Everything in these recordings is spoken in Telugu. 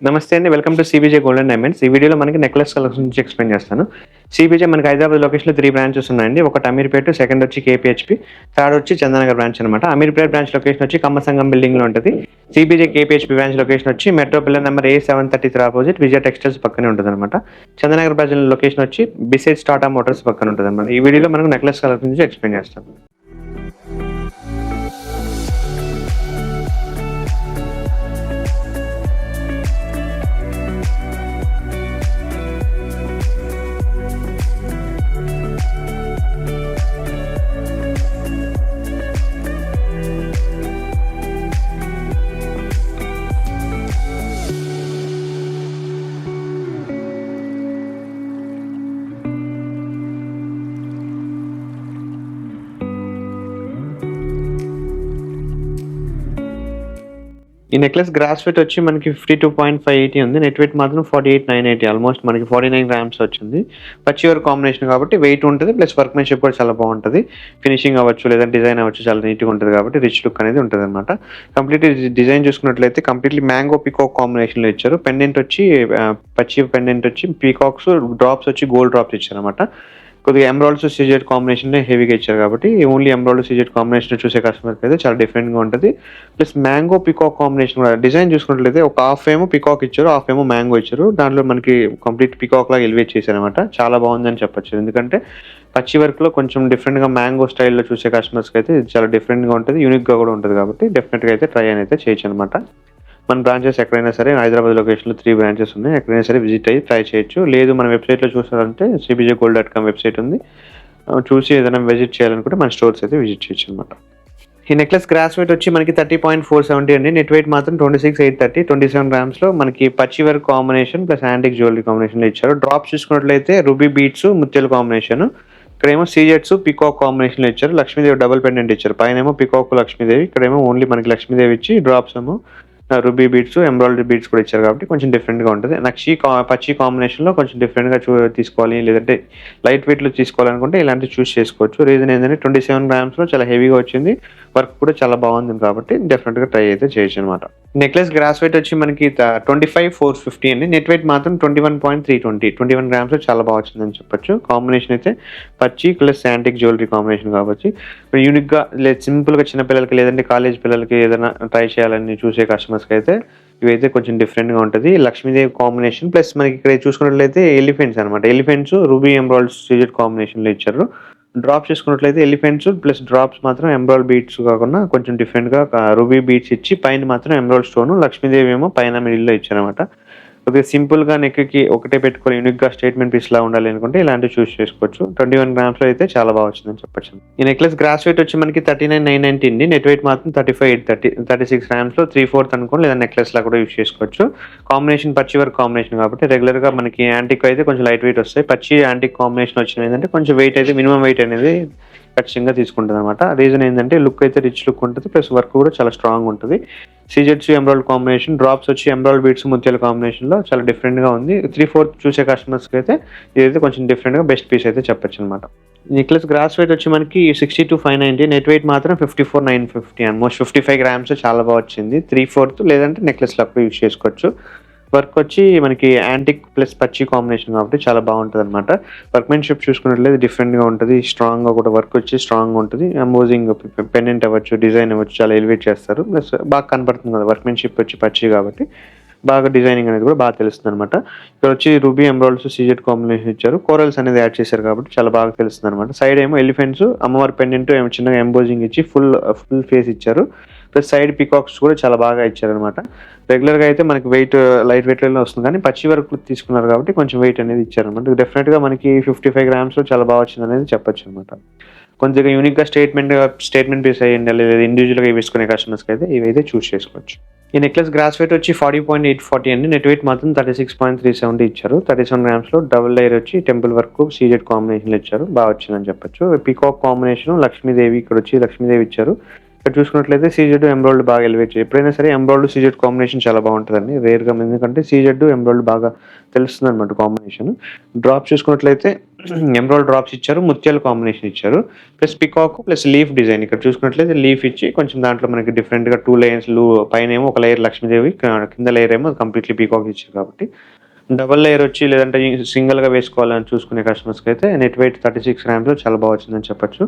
నమస్తే అండి. Welcome to CBJ gold and diamonds. ఈ వీడియోలో మనకి నెక్లెస్ కలెక్షన్ గురించి ఎక్స్‌ప్లెయిన్ చేస్తాను. సీబీజే మనకి హైదరాబాద్ లొకేషన్‌లో 3 బ్రాంచెస్ ఉన్నాయండి. ఒకటి అమీర్పేట, సెకండ్ వచ్చి కేపీహెచ్‌పీ, థర్డ్ వచ్చి చందానగర్ బ్రాంచ్ అనమాట. అమీర్పేట బ్రాంచ్ లొకేషన్ వచ్చి కమ్మసంగం బిల్డింగ్‌లో ఉంటది. సీబీజే కేపీహెచ్‌పీ బ్రాంచ్ లొకేషన్ వచ్చి metro pillar number A733 opposite Vijaya textiles పక్కనే ఉంటదనమాట. చందానగర్ బ్రాంచ్ లొకేషన్ వచ్చి బిసైడ్స్ టాటా మోటార్స్ పక్కన ఉంటదనమాట. ఈ వీడియోలో మనకు నెక్లెస్ కలెక్షన్ గురించి ఎక్స్‌ప్లెయిన్ చేస్తాను. ఈ నెక్లెస్ గ్రాస్ వెయిట్ వచ్చి మనకి 52.580 ఉంది. నెట్ వెయిట్ మాత్రం 48,980, ఆల్మోస్ట్ మనకి 49 గ్రామ్స్ వచ్చింది. పచ్చి వర్క్ కాంబినేషన్ కాబట్టి వెయిట్ ఉంటది. ప్లస్ వర్క్‌మెన్‌షిప్ కూడా చాలా బాగుంటది. ఫినిషింగ్ అవ్వచ్చు లేదా డిజైన్ అవ్వచ్చు చాలా నీట్‌గా ఉంటది కాబట్టి రిచ్ లుక్ అనేది ఉంటదనమాట. కంప్లీట్ డిజైన్ చూసుకున్నట్లయితే కంప్లీట్‌లీ మ్యాంగో పీకాక్ కాంబినేషన్‌లో ఇచ్చారు. పెండెంట్ వచ్చి పచ్చి పెండెంట్ వచ్చి పీకాక్స్, డ్రాప్స్ వచ్చి గోల్డ్ డ్రాప్స్ ఇచ్చారనమాట. కొద్దిగా ఎమరాల్డ్స్, సీజెడ్ కాంబినేషన్‌లో హెవీగా ఇచ్చారు కాబట్టి ఓన్లీ ఎమరాల్డ్, సీజెడ్ కాంబినేషన్ చూసే కస్టమర్‌కి అయితే చాలా డిఫరెంట్‌గా ఉంటది. ప్లస్ మ్యాంగో పీకాక్ కాంబినేషన్ కూడా డిజైన్ చూసుకున్నట్లయితే ఒక హాఫ్ ఏమో పీకాక్ ఇచ్చారు, హాఫ్ ఏమో మ్యాంగో ఇచ్చారు. దాంట్లో మనకి కంప్లీట్ పీకాక్ లాగా ఎలివేట్ చేశారనమాట. చాలా బాగుందని చెప్పొచ్చు. ఎందుకంటే పచ్చి వర్క్‌లో కొంచెం డిఫరెంట్‌గా మ్యాంగో స్టైల్‌లో చూసే కస్టమర్స్‌కి అయితే ఇది చాలా డిఫరెంట్‌గా ఉంటది. యూనిక్‌గా కూడా ఉంటది కాబట్టి డెఫినెట్‌గా అయితే ట్రై అని అయితే చేయొచ్చనమాట. మన బ్రాంచెస్ ఎక్కడైనా సరే హైదరాబాద్ లొకేషన్‌లో 3 బ్రాంచెస్ ఉన్నాయి. ఎక్కడైనా సరే విజిట్ అయ్యి ట్రై చేయొచ్చు. లేదు మన వెబ్‌సైట్‌లో చూసారంటే cbjgold.com వెబ్‌సైట్ ఉంది. చూసి ఏదైనా విజిట్ చేయాలనుకుంటే మన స్టోర్స్ అయితే విజిట్ చేయొచ్చనమాట. ఈ నెక్లెస్ గ్రాస్ వెయిట్ వచ్చి మనకి 30.470 అండి. నెట్ వెయిట్ మాత్రం 26,830, 27 గ్రామ్స్‌లో మనకి పచ్చి work combination plus antique jewellery కాంబినేషన్‌లో ఇచ్చారు. డ్రాప్స్ చూసుకున్నట్లయితే రూబీ బీడ్స్, ముత్యాల కాంబినేషన్. ఇక్కడేమో సీజెడ్స్ పీకాక్ కాంబినేషన్‌లో ఇచ్చారు. లక్ష్మీదేవి డబుల్ పెండెంట్ ఇచ్చారు. పైనేమో పీకాక్ లక్ష్మీదేవి, ఇక్కడేమో ఓన్లీ మనకి లక్ష్మీదేవి ఇచ్చి డ్రాప్స్ ఏమో రూబీ బీడ్స్, ఎంబ్రాయిడరీ బీడ్స్ కూడా ఇచ్చారు కాబట్టి కొంచెం డిఫరెంట్‌గా ఉంటది. పచ్చి కాంబినేషన్‌లో కొంచెం డిఫరెంట్‌గా తీసుకోవాలి, లేదంటే లైట్ వెయిట్‌లో తీసుకోవాలనుకుంటే ఇలాంటివి చూస్ చేసుకోవచ్చు. రీజన్ ఏంటంటే 27 గ్రామ్స్‌లో చాలా హెవీగా వచ్చింది. వర్క్ కూడా చాలా బాగుంది కాబట్టి డెఫినెట్‌గా ట్రై అయితే చేయొచ్చనమాట. నెక్లెస్ గ్రాస్ వెయిట్ వచ్చి మనకి 25,450 అండి. నెట్ వెయిట్ మాత్రం 21.320, 21 గ్రామ్స్‌లో చాలా బాగా వచ్చిందని చెప్పొచ్చు. కాంబినేషన్ అయితే పచ్చి ప్లస్ యాంటిక్ జ్యువెలరీ కాంబినేషన్ కాబట్టి యూనిక్‌గా సింపుల్‌గా చిన్న పిల్లలకి లేదంటే కాలేజ్ పిల్లలకి ఏదైనా ట్రై చేయాలని చూసే కస్టమర్స్‌కి అయితే ఇవైతే కొంచెం డిఫరెంట్‌గా ఉంటది. లక్ష్మీదేవి కాంబినేషన్ ప్లస్ మనకి ఇక్కడ చూసుకున్నట్లయితే ఎలిఫెంట్స్ అనమాట. ఎలిఫెంట్స్ రూబీ ఎంబ్రాయిడ్స్ సీజెడ్ కాంబినేషన్‌లో ఇచ్చారు. డ్రాప్స్ చూసుకున్నట్లయితే ఎలిఫెంట్స్ ప్లస్ డ్రాప్స్ మాత్రం ఎంబ్రాయిడ్ బీడ్స్ కాకుండా కొంచెం డిఫరెంట్‌గా రూబీ బీడ్స్ ఇచ్చి పైన మాత్రం ఎంబ్రాయిడ్ స్టోన్, లక్ష్మీదేవి ఏమో పైన మిడిల్‌లో ఇచ్చారనమాట. కొద్దిగా సింపుల్‌గా నెక్‌కి ఒకటే పెట్టుకొని యూనిక్‌గా స్టేట్మెంట్ పీస్‌లా ఉండాలి అనుకుంటే ఇలాంటివి చూస్ చేసుకోవచ్చు. 21 గ్రామ్స్‌లో అయితే చాలా బాగా వచ్చిందని చెప్పొచ్చు. ఈ నెక్లెస్ గ్రాస్ వెయిట్ వచ్చి మనకి 39,990 అండి. నెట్ వెయిట్ మాత్రం 35,830, 36 గ్రామ్స్‌లో 3/4 అనుకోండి, లేదా నెక్లెస్‌లా కూడా యూజ్ చేసుకోవచ్చు. కాంబినేషన్ పచ్చి వర్క్ కాంబినేషన్ కాబట్టి రెగ్యులర్‌గా మనకి యాంటిక్ అయితే కొంచెం లైట్ వెయిట్ వస్తాయి. పచ్చి యాంటిక్ కాంబినేషన్ వచ్చినవి ఏంటంటే కొంచెం వెయిట్ అయితే మినిమం వెయిట్ అనేది ఖచ్చితంగా తీసుకుంటదనమాట. రీజన్ ఏంటంటే లుక్ అయితే రిచ్ లుక్ ఉంటది. ప్లస్ వర్క్ కూడా చాలా స్ట్రాంగ్ ఉంటది. సీజెడ్స్ ఎంబ్రాయిడ్ కాంబినేషన్, డ్రాప్స్ వచ్చి ఎంబ్రాయిడ్ బీడ్స్, ముత్యాల కాంబినేషన్‌లో చాలా డిఫరెంట్‌గా ఉంది. 3/4 చూసే కస్టమర్స్‌కి అయితే ఇదైతే కొంచెం డిఫరెంట్‌గా బెస్ట్ పీస్ అయితే చెప్పొచ్చనమాట. నెక్లెస్ గ్రాస్ వెయిట్ వచ్చి మనకి 62,590, నెట్ వెయిట్ మాత్రం 54,950, ఆల్మోస్ట్ 55 గ్రామ్స్ చాలా బాగా వచ్చింది. 3/4 లేదంటే నెక్లెస్‌లా కూడా యూజ్ చేసుకోవచ్చు. వర్క్ వచ్చి మనకి యాంటిక్ ప్లస్ పచ్చి కాంబినేషన్ కాబట్టి చాలా బాగుంటదనమాట. వర్క్‌మెన్‌షిప్ చూసుకున్నట్లయితే డిఫరెంట్‌గా ఉంటది. స్ట్రాంగ్‌గా కూడా వర్క్ వచ్చి స్ట్రాంగ్‌గా ఉంటది. ఎంబోజింగ్ పెండెంట్ అవ్వచ్చు, డిజైన్ అవ్వచ్చు చాలా ఎలివేట్ చేస్తారు. ప్లస్ బాగా కనపడుతుంది కదా! వర్క్‌మెన్‌షిప్ వచ్చి పచ్చి కాబట్టి బాగా డిజైనింగ్ అనేది కూడా బాగా తెలుస్తుందనమాట. ఇక్కడ వచ్చి రూబీ ఎంబ్రాయిడ్స్ సీజెడ్ కాంబినేషన్ ఇచ్చారు. కోరల్స్ అనేది యాడ్ చేశారు కాబట్టి చాలా బాగా తెలుస్తుందనమాట. సైడ్ ఏమో ఎలిఫెంట్స్, అమ్మవారి పెండెంట్ ఏమో చిన్నగా ఎంబోజింగ్ ఇచ్చి ఫుల్ ఫేస్ ఇచ్చారు. ప్లస్ సైడ్ పీకాక్స్ కూడా చాలా బాగా ఇచ్చారనమాట. రెగ్యులర్‌గా అయితే మనకి వెయిట్ లైట్ వెయిట్‌లోనే వస్తుంది కానీ పచ్చి వర్క్ తీసుకున్నారు కాబట్టి కొంచెం వెయిట్ అనేది ఇచ్చారనమాట. డెఫినిట్‌గా మనకి 55 గ్రామ్స్‌లో చాలా బాగా వచ్చిందనేది చెప్పొచ్చనమాట. కొంచెం యూనిక్‌గా స్టేట్మెంట్ పీస్ అయ్యండి, లేదా ఇండివిడ్యువల్‌గా వేసుకునే కస్టమర్స్‌కి అయితే ఇవైతే చూస్ చేసుకోవచ్చు. ఈ నెక్లెస్ గ్రాస్ వెయిట్ వచ్చి 40.840 అండి. నెట్ వెయిట్ మాత్రం 36.370 ఇచ్చారు. 37 గ్రామ్స్‌లో డబుల్ లేయర్ వచ్చి టెంపుల్ వర్క్ సీజెడ్ కాంబినేషన్‌లో ఇచ్చారు. బాగా వచ్చిందని చెప్పొచ్చు. పీకాక్ కాంబినేషన్ లక్ష్మీదేవి ఇక్కడ వచ్చి లక్ష్మీదేవి ఇచ్చారు. ఇక్కడ చూసుకున్నట్లయితే సీజెడ్ ఎమరాల్డ్ బాగా ఎలివేట్ చేయి. ఎప్పుడైనా సరే ఎమరాల్డ్ సీజెడ్ కాంబినేషన్ చాలా బాగుంటుందండి రేర్గా, ఎందుకంటే సీజెడ్ ఎమరాల్డ్ బాగా తెలుస్తుంది అనమాట కాంబినేషన్. డ్రాప్ చూసుకున్నట్లయితే ఎమరాల్డ్ డ్రాప్స్ ఇచ్చారు, ముత్యాల కాంబినేషన్ ఇచ్చారు, plus peacock plus leaf design. ఇక్కడ చూసుకున్నట్లయితే లీఫ్ ఇచ్చి కొంచెం దాంట్లో మనకి డిఫరెంట్గా 2 లేయర్స్, పైన ఏమో ఒక లేయర్ లక్ష్మీదేవి, కింద లేయర్ ఏమో కంప్లీట్లీ పీకాక్ ఇచ్చారు. కాబట్టి డబల్ లేయర్ వచ్చి లేదంటే సింగిల్గా వేసుకోవాలని చూసుకునే కస్టమర్స్కి అయితే నెట్ వెయిట్ 36 గ్రామ్స్లో చాలా బాగా వచ్చిందని చెప్పొచ్చు.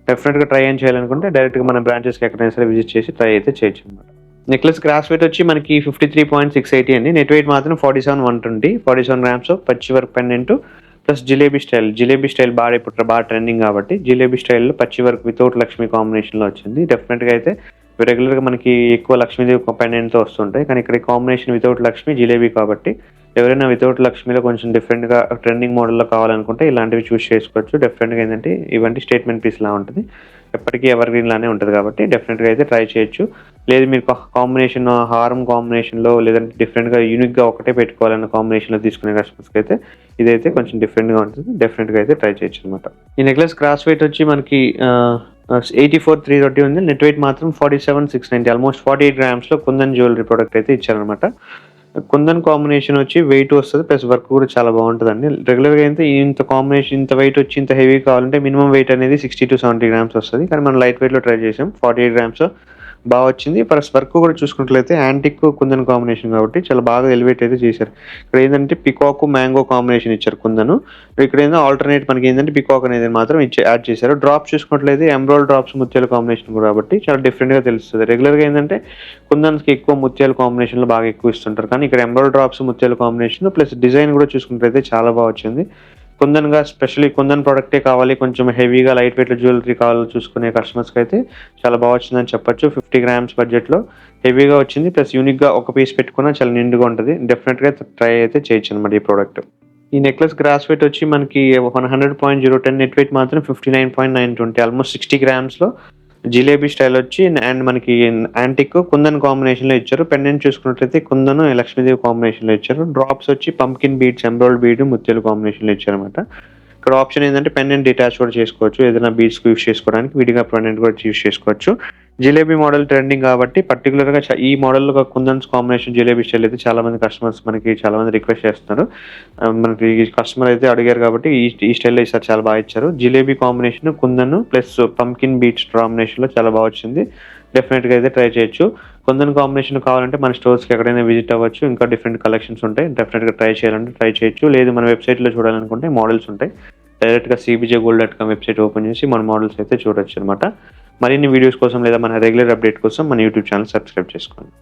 డెఫినెట్గా ట్రై ఏం చేయాలనుకుంటే డైరెక్ట్గా మన బ్రాంచెస్కి ఎక్కడైనా సరే విజిట్ చేసి ట్రై అయితే చేయొచ్చు అనమాట. నెక్లెస్ గ్రాస్ వెయిట్ వచ్చి మనకి 53.680 అండి. నెట్ వెయిట్ మాత్రం 47 గ్రామ్స్. పచ్చి work pendant plus jalebi style బాగా ట్రెండింగ్ కాబట్టి జిలేబీ స్టైల్లో పచ్చి వర్క్ వితౌట్ లక్ష్మీ కాంబినేషన్లో వచ్చింది. డెఫినెట్గా అయితే రెగ్యులర్గా మనకి ఎక్కువ లక్ష్మీదేవి పెండెంట్తో వస్తుంటాయి, కానీ ఇక్కడ కాంబినేషన్ వితౌట్ లక్ష్మీ జిలేబీ కాబట్టి ఎవరైనా వితౌట్ లక్ష్మీలో కొంచెం డిఫరెంట్గా ట్రెండింగ్ మోడల్లో కావాలనుకుంటే ఇలాంటివి చూస్ చేసుకోవచ్చు. డెఫినెట్గా ఏంటంటే ఇవంటి స్టేట్మెంట్ పీస్లా ఉంటుంది, ఎప్పటికీ ఎవర్ గ్రీన్ లానే ఉంటుంది కాబట్టి డెఫినెట్గా అయితే ట్రై చేయొచ్చు. లేదు మీరు కాంబినేషన్ హారం కాంబినేషన్లో లేదంటే డిఫరెంట్గా యూనిక్గా ఒకటే పెట్టుకోవాలన్న కాంబినేషన్లో తీసుకునే కస్టమర్స్కి అయితే ఇదైతే కొంచెం డిఫరెంట్గా ఉంటుంది, డెఫినెట్గా అయితే ట్రై చేయొచ్చు అనమాట. ఈ నెక్లెస్ క్రాస్ వెయిట్ వచ్చి మనకి 84,330 ఉంది. నెట్ వెయిట్ మాత్రం 47,690, ఆల్మోస్ట్ 48 గ్రామ్స్లో కుందన్ జ్యువెలరీ ప్రోడక్ట్ అయితే ఇచ్చారనమాట. కుందన్ కాంబినేషన్ వచ్చి వెయిట్ వస్తుంది, ప్లస్ వర్క్ కూడా చాలా బాగుంటుందండి. రెగ్యులర్గా అయితే ఇంత కాంబినేషన్ ఇంత వెయిట్ వచ్చి ఇంత హెవీ కావాలంటే మినిమం వెయిట్ అనేది 60 to 70 గ్రామ్స్ వస్తుంది, కానీ మనం లైట్ వెయిట్లో ట్రై చేసాం. 48 గ్రామ్స్ బాగా వచ్చింది. ప్లస్ వర్క్ కూడా చూసుకున్నట్లయితే యాంటిక్ కుందన్ కాంబినేషన్ కాబట్టి చాలా బాగా ఎలివేట్ అయితే చేశారు. ఇక్కడ ఏంటంటే పికాక్ మ్యాంగో కాంబినేషన్ ఇచ్చారు కుందను. ఇక్కడ ఏంటంటే ఆల్టర్నేట్ మనకి ఏంటంటే పికాక్ అనేది మాత్రం యాడ్ చేశారు. డ్రాప్స్ చూసుకున్నట్లయితే ఎమరాల్డ్ డ్రాప్స్ ముత్యాల కాంబినేషన్ కూడా కాబట్టి చాలా డిఫరెంట్గా తెలుస్తుంది. రెగ్యులర్గా ఏంటంటే కుందన్స్కి ఎక్కువ ముత్యాల కాంబినేషన్లో బాగా ఎక్కువ ఇస్తుంటారు, కానీ ఇక్కడ ఎమరాల్డ్ డ్రాప్స్ ముత్యాల కాంబినేషన్ ప్లస్ డిజైన్ కూడా చూసుకున్నట్లయితే చాలా బాగా వచ్చింది. కుందన్గా స్పెషల్లీ కుందన్ ప్రోడక్టే కావాలి, కొంచెం హెవీగా లైట్ వెయిట్ జ్యువెలరీ కావాలి చూసుకునే కస్టమర్స్కి అయితే చాలా బాగా వచ్చిందని చెప్పొచ్చు. 50 గ్రామ్స్ బడ్జెట్లో హెవీగా వచ్చింది, ప్లస్ యూనిక్గా ఒక పీస్ పెట్టుకున్నా చాలా నిండుగా ఉంటుంది. డెఫినెట్గా ట్రై అయితే చేయొచ్చు అనమాట ఈ ప్రోడక్ట్. ఈ నెక్లెస్ గ్రాస్ వెయిట్ వచ్చి మనకి 100.010, నెట్ వెయిట్ మాత్రం 59.920, ఆల్మోస్ట్ 60 గ్రామ్స్లో జిలేబీ స్టైల్ వచ్చి అండ్ మనకి యాంటిక్ కుందన్ కాంబినేషన్లో ఇచ్చారు. పెండెంట్ చూసుకున్నట్లయితే కుందన్ లక్ష్మీదేవి కాంబినేషన్లో ఇచ్చారు. డ్రాప్స్ వచ్చి పంకిన్ బీడ్స్ ఎమరాల్డ్ బీడ్ ముత్యాలు కాంబినేషన్లో ఇచ్చారనమాట. ఇక్కడ ఆప్షన్ ఏంటంటే పెండెంట్ డిటాచ్ కూడా చేసుకోవచ్చు, ఏదైనా బీడ్స్ యూస్ చేసుకోవడానికి విడిగా పెండెంట్ కూడా యూస్ చేసుకోవచ్చు. జిలేబీ మోడల్ ట్రెండింగ్ కాబట్టి పర్టికులర్గా ఈ మోడల్లో కుందన్స్ కాంబినేషన్ జిలేబీ స్టైల్ అయితే చాలా మంది కస్టమర్స్ మనకి చాలా మంది రిక్వెస్ట్ చేస్తున్నారు. మనకి కస్టమర్ అయితే అడిగారు కాబట్టి ఈ స్టైల్లో ఈసారి చాలా బాగా ఇచ్చారు. Jalebi combination kundan plus pumpkin beats కాంబినేషన్లో చాలా బాగా వచ్చింది. డెఫినెట్గా అయితే ట్రై చేయొచ్చు. కుందన్ కాంబినేషన్ కావాలంటే మన స్టోర్స్కి ఎక్కడైనా విజిట్ అవ్వచ్చు, ఇంకా డిఫరెంట్ కలెక్షన్స్ ఉంటాయి. డెఫినెట్గా ట్రై చేయాలంటే ట్రై చేయొచ్చు. లేదు మన వెబ్సైట్లో చూడాలనుకుంటే మోడల్స్ ఉంటాయి, డైరెక్ట్గా cbjgold.com వెబ్సైట్ ఓపెన్ చేసి మన మోడల్స్ అయితే చూడొచ్చు అనమాట. మరిన్ని వీడియోస్ కోసం లేదా మన రెగ్యులర్ అప్డేట్ కోసం మన యూట్యూబ్ ఛానల్ సబ్స్క్రైబ్ చేసుకోండి.